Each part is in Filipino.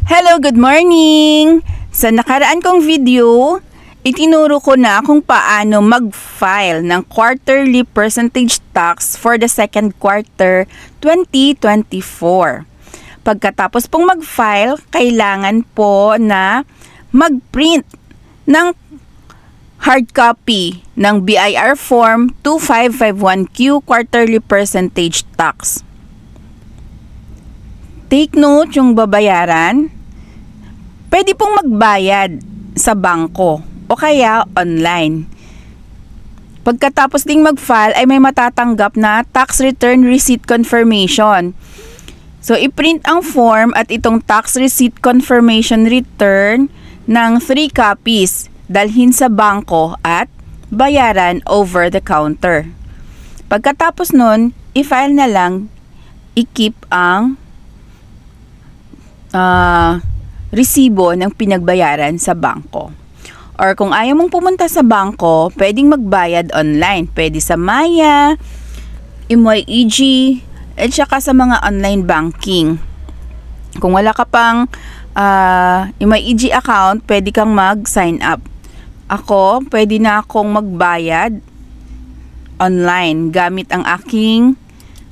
Hello, good morning! Sa nakaraan kong video, itinuro ko na kung paano mag-file ng quarterly percentage tax for the second quarter 2024. Pagkatapos pong mag-file, kailangan po na mag-print ng hard copy ng BIR Form 2551Q Quarterly Percentage Tax. Take note yung babayaran. Pwede pong magbayad sa bangko o kaya online. Pagkatapos ding mag-file ay may matatanggap na tax return receipt confirmation. So, i-print ang form at itong tax receipt confirmation return ng 3 copies, dalhin sa bangko at bayaran over the counter. Pagkatapos nun, i-file na lang, i-keep ang resibo ng pinagbayaran sa bangko. Or kung ayaw mong pumunta sa bangko, pwedeng magbayad online. Pwede sa Maya, MYEG, at saka sa mga online banking. Kung wala ka pang MYEG account, pwede kang mag-sign up. Ako, pwede na akong magbayad online gamit ang aking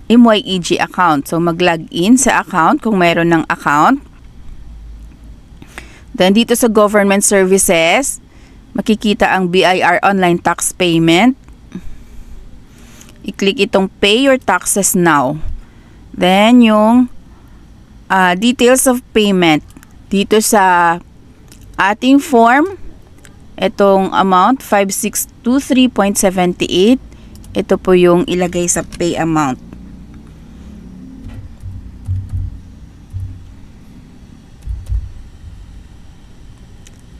MYEG account. So, mag-login sa account kung mayroon ng account. Then, dito sa government services, makikita ang BIR online tax payment. I-click itong pay your taxes now. Then, yung details of payment. Dito sa ating form, itong amount, 5623.78. Ito po yung ilagay sa pay amount.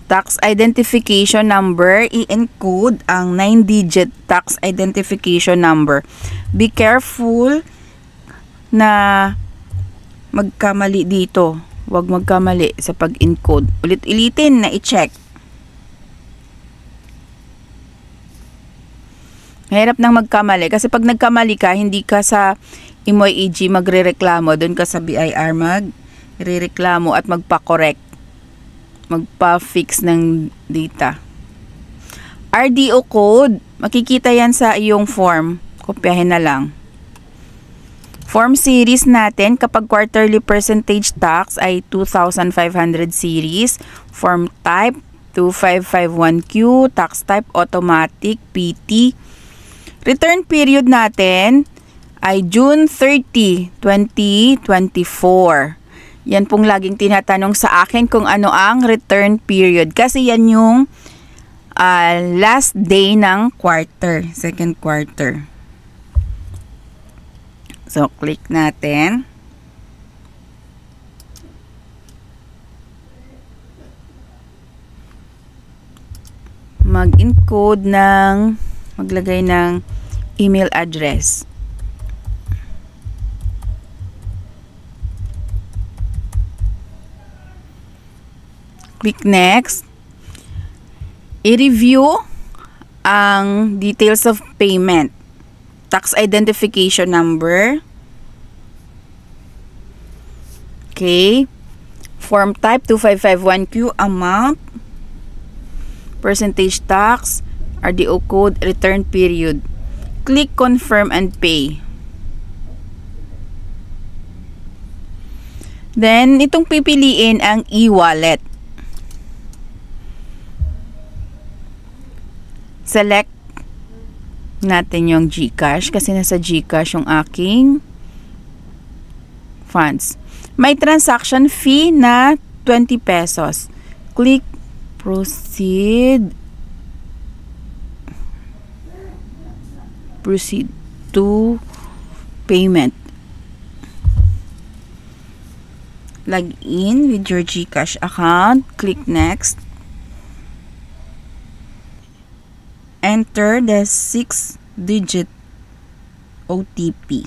Tax identification number, i-encode ang 9-digit tax identification number. Be careful na magkamali dito. Huwag magkamali sa pag-encode. Ulit-ulitin na i-check. Mahirap nang magkamali kasi pag nagkamali ka, hindi ka sa MYEG magrereklamo, doon ka sa BIR magrereklamo at magpa-correct. Magpa-fix ng data. RDO code, makikita yan sa iyong form. Kopyahin na lang. Form series natin kapag quarterly percentage tax ay 2,500 series. Form type 2551Q, tax type automatic, PT. Return period natin ay June 30, 2024. Yan pong laging tinatanong sa akin kung ano ang return period. Kasi yan yung last day ng quarter, second quarter. So, click natin. Mag-encode ng, maglagay ng email address. Click next. I-review ang details of payment. Tax identification number. Okay. Form type 2551Q, amount, percentage tax, RDO code, return period. Click confirm and pay. Then, itong pipiliin ang e-wallet. Select natin yung GCash kasi nasa GCash yung aking funds. May transaction fee na 20 pesos. Click proceed. Proceed to payment. Log in with your GCash account. Click next. Enter the 6-digit OTP.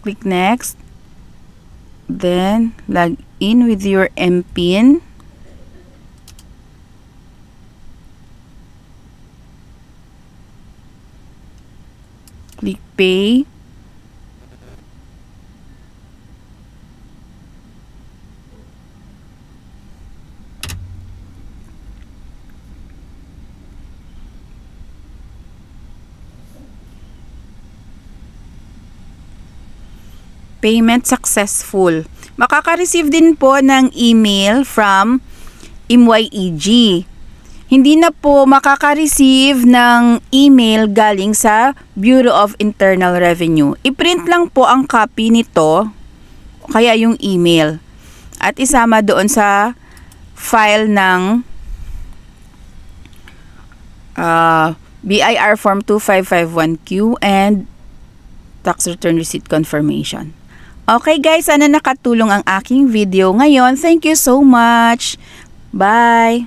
Click next. Then, log in with your MPIN. Click Pay. Payment successful. Makaka-receive din po ng email from MYEG. Hindi na po makaka-receive ng email galing sa Bureau of Internal Revenue. I-print lang po ang copy nito, kaya yung email, at isama doon sa file ng BIR Form 2551Q and Tax Return Receipt Confirmation. Okay guys, sana nakatulong ang aking video ngayon. Thank you so much. Bye!